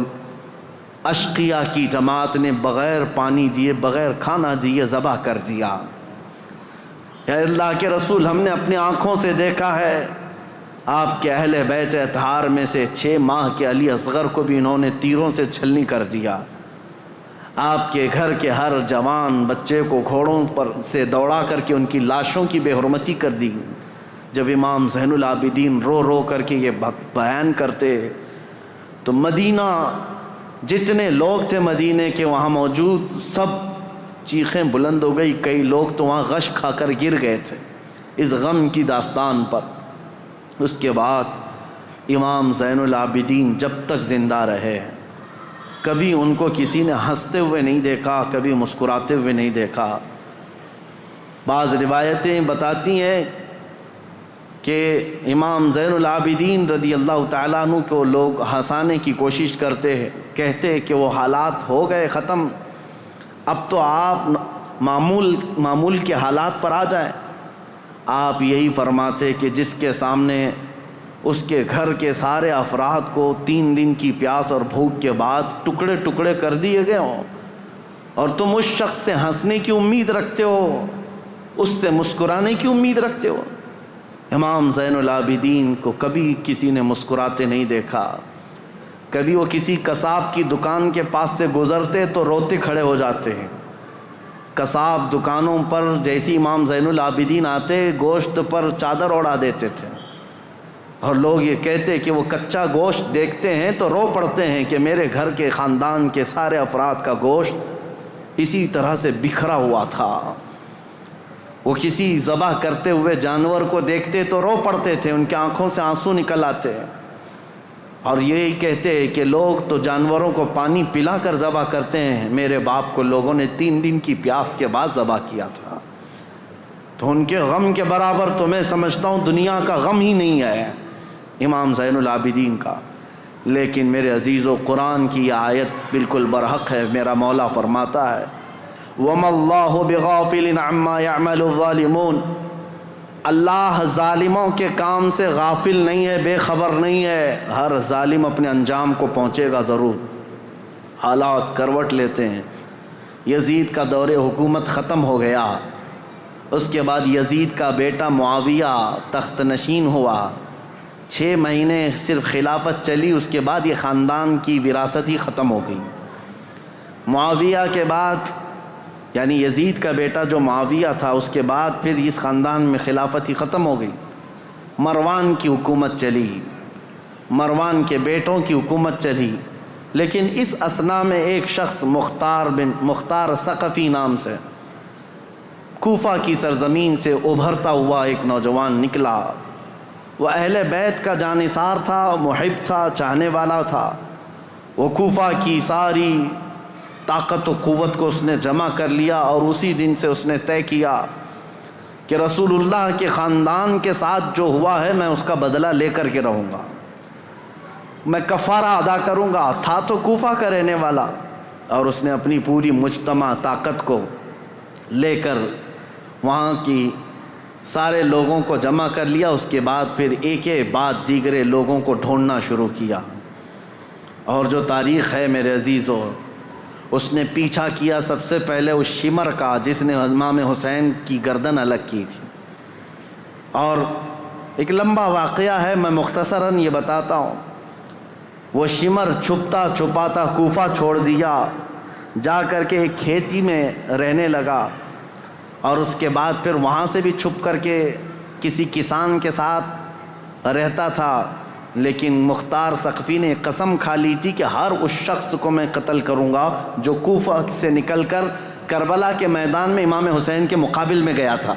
اشقیاء کی جماعت نے بغیر پانی دیے، بغیر کھانا دیے ذبح کر دیا۔ یا اللہ کے رسول، ہم نے اپنی آنکھوں سے دیکھا ہے آپ کے اہل بیت اطہار میں سے 6 ماہ کے علی اصغر کو بھی انہوں نے تیروں سے چھلنی کر دیا، آپ کے گھر کے ہر جوان بچے کو گھوڑوں پر سے دوڑا کر کے ان کی لاشوں کی بے حرمتی کر دی۔ جب امام زین العابدین رو رو کر کے یہ بیان کرتے تو مدینہ، جتنے لوگ تھے مدینے کے وہاں موجود، سب چیخیں بلند ہو گئی، کئی لوگ تو وہاں غش کھا کر گر گئے تھے اس غم کی داستان پر۔ اس کے بعد امام زین العابدین جب تک زندہ رہے کبھی ان کو کسی نے ہنستے ہوئے نہیں دیکھا، کبھی مسکراتے ہوئے نہیں دیکھا۔ بعض روایتیں بتاتی ہیں کہ امام زین العابدین رضی اللہ تعالیٰ عنہ کو لوگ ہنسانے کی کوشش کرتے ہیں، کہتے کہ وہ حالات ہو گئے ختم، اب تو آپ معمول کے حالات پر آ جائیں۔ آپ یہی فرماتے کہ جس کے سامنے اس کے گھر کے سارے افراد کو 3 دن کی پیاس اور بھوک کے بعد ٹکڑے ٹکڑے کر دیے گئے ہوں، اور تم اس شخص سے ہنسنے کی امید رکھتے ہو، اس سے مسکرانے کی امید رکھتے ہو۔ امام زین العابدین کو کبھی کسی نے مسکراتے نہیں دیکھا، کبھی وہ کسی قصاب کی دکان کے پاس سے گزرتے تو روتے کھڑے ہو جاتے ہیں۔ قصاب دکانوں پر جیسی امام زین العابدین آتے گوشت پر چادر اڑا دیتے تھے، اور لوگ یہ کہتے کہ وہ کچا گوشت دیکھتے ہیں تو رو پڑتے ہیں کہ میرے گھر کے خاندان کے سارے افراد کا گوشت اسی طرح سے بکھرا ہوا تھا۔ وہ کسی ذبح کرتے ہوئے جانور کو دیکھتے تو رو پڑتے تھے، ان کی آنکھوں سے آنسو نکل آتے، اور یہی کہتے کہ لوگ تو جانوروں کو پانی پلا کر ذبح کرتے ہیں، میرے باپ کو لوگوں نے 3 دن کی پیاس کے بعد ذبح کیا تھا۔ تو ان کے غم کے برابر تو میں سمجھتا ہوں دنیا کا غم ہی نہیں ہے امام زین العابدین کا۔ لیکن میرے عزیزو، قرآن کی یہ آیت بالکل برحق ہے۔ میرا مولا فرماتا ہے وَمَا اللَّهُ بِغَافِلٍ عَمَّا يَعْمَلُ الظَّالِمُونَ، اللہ ظالموں کے کام سے غافل نہیں ہے، بے خبر نہیں ہے، ہر ظالم اپنے انجام کو پہنچے گا ضرور۔ حالات کروٹ لیتے ہیں، یزید کا دور حکومت ختم ہو گیا، اس کے بعد یزید کا بیٹا معاویہ تخت نشین ہوا، 6 مہینے صرف خلافت چلی، اس کے بعد یہ خاندان کی وراثت ہی ختم ہو گئی۔ معاویہ کے بعد یعنی یزید کا بیٹا جو معاویہ تھا، اس کے بعد پھر اس خاندان میں خلافت ہی ختم ہو گئی۔ مروان کی حکومت چلی، مروان کے بیٹوں کی حکومت چلی، لیکن اس اثنا میں ایک شخص مختار ثقفی نام سے کوفہ کی سرزمین سے ابھرتا ہوا ایک نوجوان نکلا۔ وہ اہل بیت کا جانثار تھا، محب تھا، چاہنے والا تھا۔ وہ کوفہ کی ساری طاقت و قوت کو اس نے جمع کر لیا، اور اسی دن سے اس نے طے کیا کہ رسول اللہ کے خاندان کے ساتھ جو ہوا ہے میں اس کا بدلہ لے کر کے رہوں گا، میں کفارہ ادا کروں گا۔ تھا تو کوفہ کا رہنے والا، اور اس نے اپنی پوری مجتمع طاقت کو لے کر وہاں کی سارے لوگوں کو جمع کر لیا۔ اس کے بعد پھر ایک بعد دیگرے لوگوں کو ڈھونڈنا شروع کیا، اور جو تاریخ ہے میرے عزیزو، اس نے پیچھا کیا سب سے پہلے اس شمر کا جس نے امام حسین کی گردن الگ کی تھی۔ اور ایک لمبا واقعہ ہے، میں مختصراً یہ بتاتا ہوں۔ وہ شمر چھپتا چھپاتا کوفہ چھوڑ دیا، جا کر کے ایک کھیتی میں رہنے لگا، اور اس کے بعد پھر وہاں سے بھی چھپ کر کے کسی کسان کے ساتھ رہتا تھا۔ لیکن مختار ثقفی نے قسم کھا لی تھی کہ ہر اس شخص کو میں قتل کروں گا جو کوفہ سے نکل کر کربلا کے میدان میں امام حسین کے مقابل میں گیا تھا،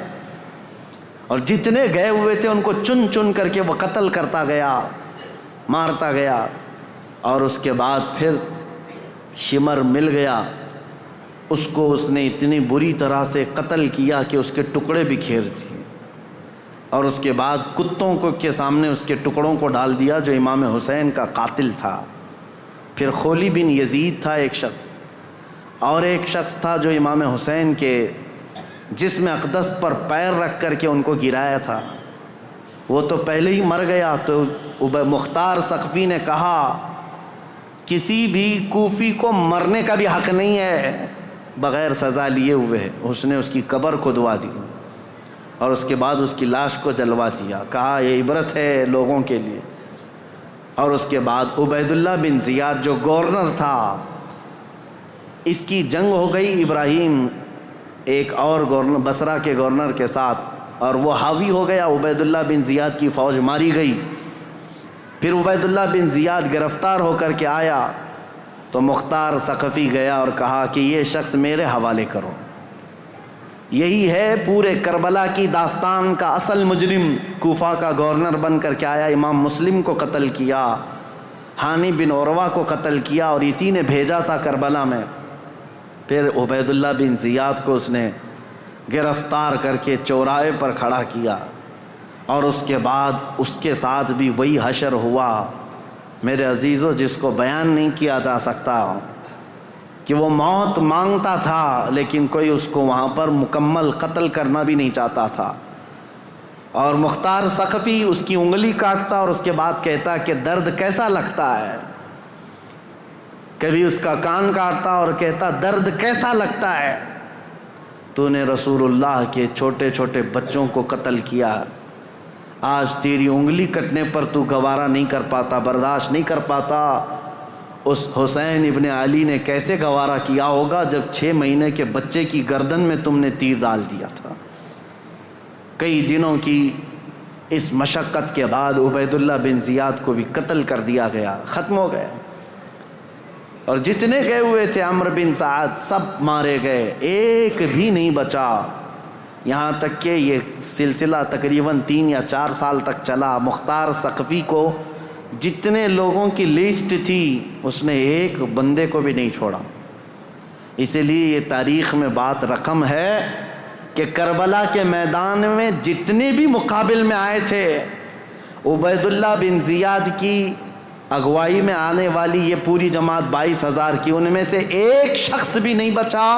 اور جتنے گئے ہوئے تھے ان کو چن چن کر کے وہ قتل کرتا گیا، مارتا گیا۔ اور اس کے بعد پھر شمر مل گیا، اس کو اس نے اتنی بری طرح سے قتل کیا کہ اس کے ٹکڑے بکھیر دیے، اور اس کے بعد کتوں کو کے سامنے اس کے ٹکڑوں کو ڈال دیا جو امام حسین کا قاتل تھا۔ پھر خولی بن یزید تھا ایک شخص، اور ایک شخص تھا جو امام حسین کے جسم اقدس پر پیر رکھ کر کے ان کو گرایا تھا، وہ تو پہلے ہی مر گیا۔ تو مختار ثقفی نے کہا کسی بھی کوفی کو مرنے کا بھی حق نہیں ہے بغیر سزا لیے ہوئے۔ اس نے اس کی قبر کھدوا دی، اور اس کے بعد اس کی لاش کو جلوا دیا، کہا یہ عبرت ہے لوگوں کے لیے۔ اور اس کے بعد عبید اللہ بن زیاد جو گورنر تھا، اس کی جنگ ہو گئی ابراہیم ایک اور گورنر بصرہ کے گورنر کے ساتھ، اور وہ حاوی ہو گیا، عبید اللہ بن زیاد کی فوج ماری گئی۔ پھر عبید اللہ بن زیاد گرفتار ہو کر کے آیا تو مختار ثقفی گیا اور کہا کہ یہ شخص میرے حوالے کرو۔ یہی ہے پورے کربلا کی داستان کا اصل مجرم۔ کوفہ کا گورنر بن کر کے آیا، امام مسلم کو قتل کیا، ہانی بن عروہ کو قتل کیا، اور اسی نے بھیجا تھا کربلا میں۔ پھر عبید اللہ بن زیاد کو اس نے گرفتار کر کے چوراہے پر کھڑا کیا، اور اس کے بعد اس کے ساتھ بھی وہی حشر ہوا میرے عزیزو، جس کو بیان نہیں کیا جا سکتا، کہ وہ موت مانگتا تھا لیکن کوئی اس کو وہاں پر مکمل قتل کرنا بھی نہیں چاہتا تھا، اور مختار ثقفی اس کی انگلی کاٹتا اور اس کے بعد کہتا کہ درد کیسا لگتا ہے، کبھی اس کا کان کاٹتا اور کہتا درد کیسا لگتا ہے، تو نے رسول اللہ کے چھوٹے چھوٹے بچوں کو قتل کیا، آج تیری انگلی کٹنے پر تو گوارا نہیں کر پاتا، برداشت نہیں کر پاتا۔ اس حسین ابن علی نے کیسے گوارا کیا ہوگا جب 6 مہینے کے بچے کی گردن میں تم نے تیر ڈال دیا تھا۔ کئی دنوں کی اس مشقت کے بعد عبید اللہ بن زیاد کو بھی قتل کر دیا گیا، ختم ہو گئے، اور جتنے گئے ہوئے تھے عمرو بن سعد سب مارے گئے، ایک بھی نہیں بچا۔ یہاں تک کہ یہ سلسلہ تقریباً 3 یا 4 سال تک چلا۔ مختار ثقفی کو جتنے لوگوں کی لسٹ تھی اس نے ایک بندے کو بھی نہیں چھوڑا۔ اسی لیے یہ تاریخ میں بات رقم ہے کہ کربلا کے میدان میں جتنے بھی مقابل میں آئے تھے، عبید اللہ بن زیاد کی اگوائی میں آنے والی یہ پوری جماعت 22,000 کی، ان میں سے ایک شخص بھی نہیں بچا،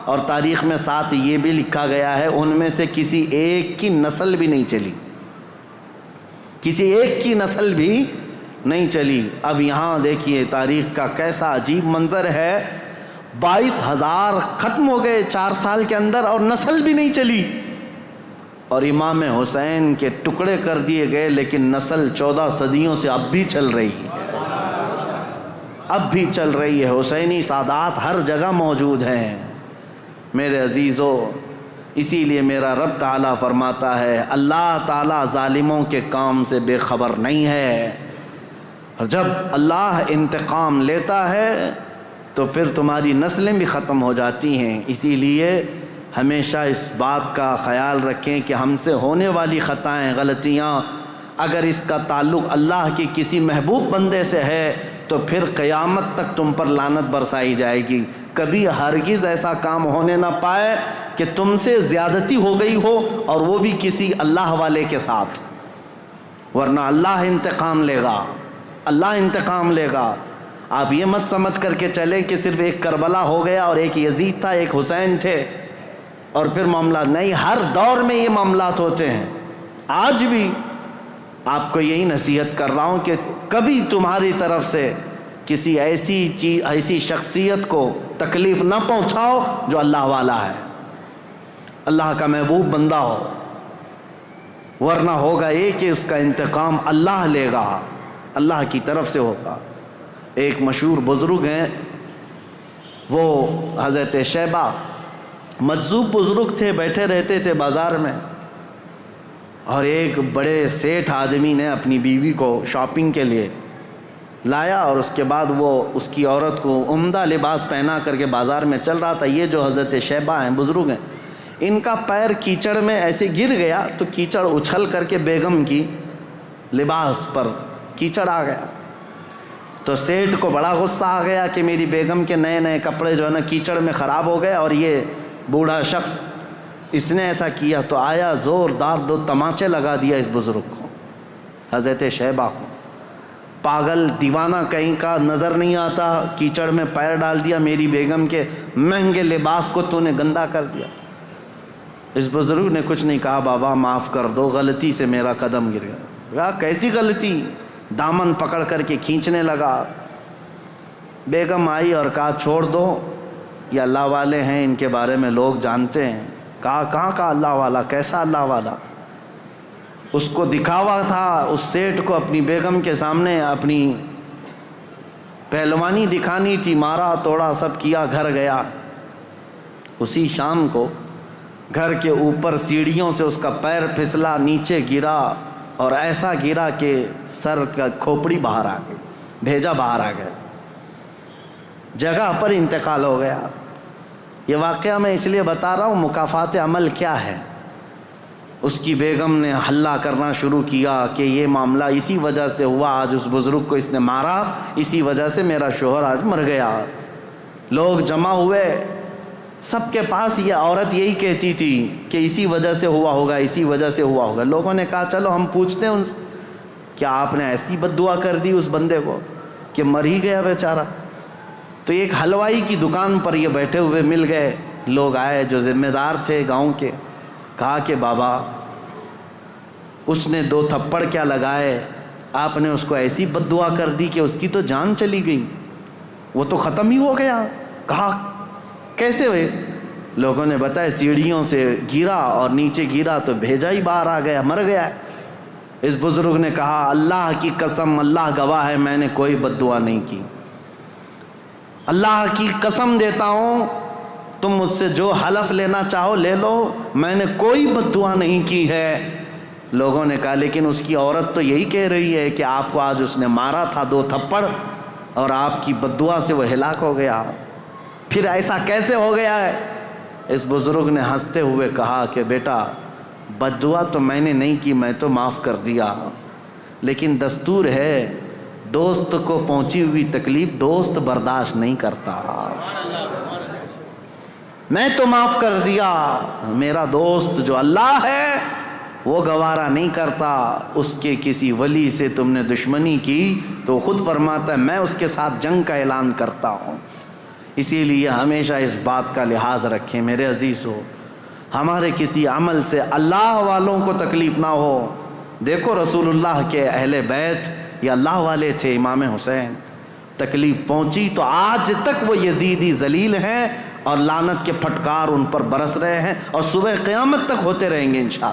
اور تاریخ میں ساتھ یہ بھی لکھا گیا ہے ان میں سے کسی ایک کی نسل بھی نہیں چلی، کسی ایک کی نسل بھی نہیں چلی۔ اب یہاں دیکھیے تاریخ کا کیسا عجیب منظر ہے، 22,000 ختم ہو گئے 4 سال کے اندر، اور نسل بھی نہیں چلی، اور امام حسین کے ٹکڑے کر دیے گئے، لیکن نسل 14 صدیوں سے اب بھی چل رہی ہے، اب بھی چل رہی ہے۔ حسینی سادات ہر جگہ موجود ہیں میرے عزیزو۔ اسی لیے میرا رب تعالیٰ فرماتا ہے اللہ تعالیٰ ظالموں کے کام سے بے خبر نہیں ہے، اور جب اللہ انتقام لیتا ہے تو پھر تمہاری نسلیں بھی ختم ہو جاتی ہیں۔ اسی لیے ہمیشہ اس بات کا خیال رکھیں کہ ہم سے ہونے والی خطائیں، غلطیاں، اگر اس کا تعلق اللہ کی کسی محبوب بندے سے ہے تو پھر قیامت تک تم پر لعنت برسائی جائے گی۔ کبھی ہرگز ایسا کام ہونے نہ پائے کہ تم سے زیادتی ہو گئی ہو اور وہ بھی کسی اللہ والے کے ساتھ، ورنہ اللہ انتقام لے گا، اللہ انتقام لے گا۔ آپ یہ مت سمجھ کر کے چلیں کہ صرف ایک کربلا ہو گیا اور ایک یزید تھا، ایک حسین تھے اور پھر معاملات نہیں، ہر دور میں یہ معاملات ہوتے ہیں۔ آج بھی آپ کو یہی نصیحت کر رہا ہوں کہ کبھی تمہاری طرف سے کسی ایسی شخصیت کو تکلیف نہ پہنچاؤ جو اللہ والا ہے، اللہ کا محبوب بندہ ہو، ورنہ ہوگا یہ کہ اس کا انتقام اللہ لے گا، اللہ کی طرف سے ہوگا۔ ایک مشہور بزرگ ہیں، وہ حضرت شیبہ، مجذوب بزرگ تھے، بیٹھے رہتے تھے بازار میں، اور ایک بڑے سیٹھ آدمی نے اپنی بیوی کو شاپنگ کے لیے لایا، اور اس کے بعد وہ اس کی عورت کو عمدہ لباس پہنا کر کے بازار میں چل رہا تھا۔ یہ جو حضرت شیبہ ہیں، بزرگ ہیں، ان کا پیر کیچڑ میں ایسے گر گیا تو کیچڑ اچھل کر کے بیگم کی لباس پر کیچڑ آ گیا، تو سیٹھ کو بڑا غصہ آ گیا کہ میری بیگم کے نئے نئے کپڑے جو ہے نا کیچڑ میں خراب ہو گئے، اور یہ بوڑھا شخص اس نے ایسا کیا، تو آیا زوردار 2 تماچے لگا دیا اس بزرگ کو، حضرت شیبہ کو۔ پاگل دیوانہ کہیں کا نظر نہیں آتا، کیچڑ میں پیر ڈال دیا، میری بیگم کے مہنگے لباس کو تو نے گندا کر دیا۔ اس بزرگ نے کچھ نہیں کہا، بابا معاف کر دو، غلطی سے میرا قدم گر گیا۔ کہا کیسی غلطی؟ دامن پکڑ کر کے کھینچنے لگا۔ بیگم آئی اور کہا چھوڑ دو، یہ اللہ والے ہیں، ان کے بارے میں لوگ جانتے ہیں۔ کہا کہاں کا اللہ والا، کیسا اللہ والا؟ اس کو دکھاوا تھا، اس سیٹھ کو اپنی بیگم کے سامنے اپنی پہلوانی دکھانی تھی، مارا توڑا سب کیا، گھر گیا۔ اسی شام کو گھر کے اوپر سیڑھیوں سے اس کا پیر پھسلا، نیچے گرا، اور ایسا گرا کہ سر کا کھوپڑی باہر آ گئی، بھیجا باہر آ گیا، جگہ پر انتقال ہو گیا۔ یہ واقعہ میں اس لیے بتا رہا ہوں مکافات عمل کیا ہے۔ اس کی بیگم نے ہلہ کرنا شروع کیا کہ یہ معاملہ اسی وجہ سے ہوا، آج اس بزرگ کو اس نے مارا، اسی وجہ سے میرا شوہر آج مر گیا۔ لوگ جمع ہوئے، سب کے پاس یہ عورت یہی کہتی تھی کہ اسی وجہ سے ہوا ہوگا، اسی وجہ سے ہوا ہوگا۔ لوگوں نے کہا چلو ہم پوچھتے ہیں ان سے، کیا آپ نے ایسی بد دعا کر دی اس بندے کو کہ مر ہی گیا بیچارہ؟ تو ایک حلوائی کی دکان پر یہ بیٹھے ہوئے مل گئے، لوگ آئے جو ذمہ دار تھے گاؤں کے، کہا کہ بابا اس نے 2 تھپڑ کیا لگائے، آپ نے اس کو ایسی بد دعا کر دی کہ اس کی تو جان چلی گئی، وہ تو ختم ہی ہو گیا۔ کہا کیسے ہوئے؟ لوگوں نے بتایا سیڑھیوں سے گرا اور نیچے گرا تو بھیجا ہی باہر آ گیا، مر گیا ہے۔ اس بزرگ نے کہا اللہ کی قسم، اللہ گواہ ہے میں نے کوئی بد دعا نہیں کی، اللہ کی قسم دیتا ہوں تم مجھ سے جو حلف لینا چاہو لے لو، میں نے کوئی بد دعا نہیں کی ہے۔ لوگوں نے کہا لیکن اس کی عورت تو یہی کہہ رہی ہے کہ آپ کو آج اس نے مارا تھا 2 تھپڑ اور آپ کی بد دعا سے وہ ہلاک ہو گیا، پھر ایسا کیسے ہو گیا ہے؟ اس بزرگ نے ہنستے ہوئے کہا کہ بیٹا بد دعا تو میں نے نہیں کی، میں تو معاف کر دیا، لیکن دستور ہے دوست کو پہنچی ہوئی تکلیف دوست برداشت نہیں کرتا، میں تو معاف کر دیا، میرا دوست جو اللہ ہے وہ گوارا نہیں کرتا۔ اس کے کسی ولی سے تم نے دشمنی کی تو خود فرماتا ہے میں اس کے ساتھ جنگ کا اعلان کرتا ہوں۔ اسی لیے ہمیشہ اس بات کا لحاظ رکھیں میرے عزیزو، ہمارے کسی عمل سے اللہ والوں کو تکلیف نہ ہو۔ دیکھو رسول اللہ کے اہل بیت یہ اللہ والے تھے، امام حسین، تکلیف پہنچی تو آج تک وہ یزیدی ذلیل ہیں اور لعنت کے پھٹکار ان پر برس رہے ہیں اور صبح قیامت تک ہوتے رہیں گے انشاءاللہ۔